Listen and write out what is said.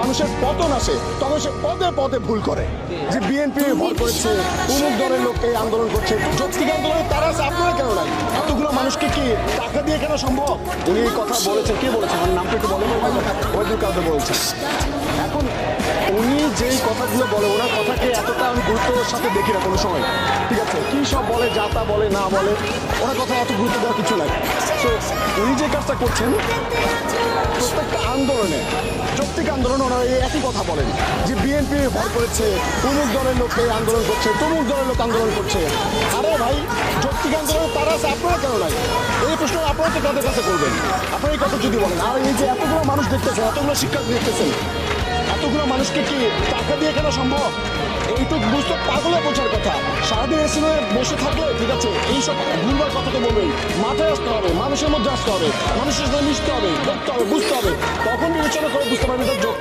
মানুষের পতন আসে তখন সে পদে পদে ভুল করে, যে বিএনপি ভর করেছে, অমুক দলের লোককে আন্দোলন করছে। যৌক্তিক আন্দোলনে তারা আছে, আপনারা কেন নাই? এতগুলো মানুষকে কি টাকা দিয়ে কেন সম্ভব? উনি এই কথা বলেছেন, কে বলেছেন? আমার নামটা একটু বলেন। ওয়াহিদুল কাদের বলছেন। এখন উনি যেই কথাগুলো বলে, ওনার কথাকে এতটা আমি গুরুত্বের সাথে দেখি না কোনো সময়। ঠিক আছে, কি সব বলে, যা তা বলে, না বলে, ওনার কথা অত গুরুত্ব দেওয়ার কিছু নাই। তো উনি যে কাজটা করছেন, প্রত্যেকটা আন্দোলনে, যৌক্তিক আন্দোলনে ওনারা এই একই কথা বলেন, যে বিএনপি ভর করেছে, অমুক দলের লোক এই আন্দোলন করছে, তমুক দলের লোক আন্দোলন করছে। আরে ভাই, যৌক্তিক আন্দোলনে তারা আছে, আপনারা কেন নাই? এই প্রশ্ন আপনারা তো তাদের কাছে করবেন। আপনারা এই কথা যদি বলেন, আর এই যে এতগুলো মানুষ দেখতেছেন, এতগুলো শিক্ষক দেখতেছেন, এতগুলো মানুষকে কি টাকা দিয়ে কেন সম্ভব? এইটুকু বুঝতে পাগলে বোঝার কথা। সারাদিন এসে বসে থাকলে ঠিক আছে, এইসব ভুলবার কথা তো বলবেই। মাথায় আসতে হবে, মানুষের মধ্যে আসতে হবে, মানুষের সাথে মিশতে হবে, দেখতে হবে, বুঝতে হবে, তখন বিবেচনা করে বুঝতে পারবেন এটা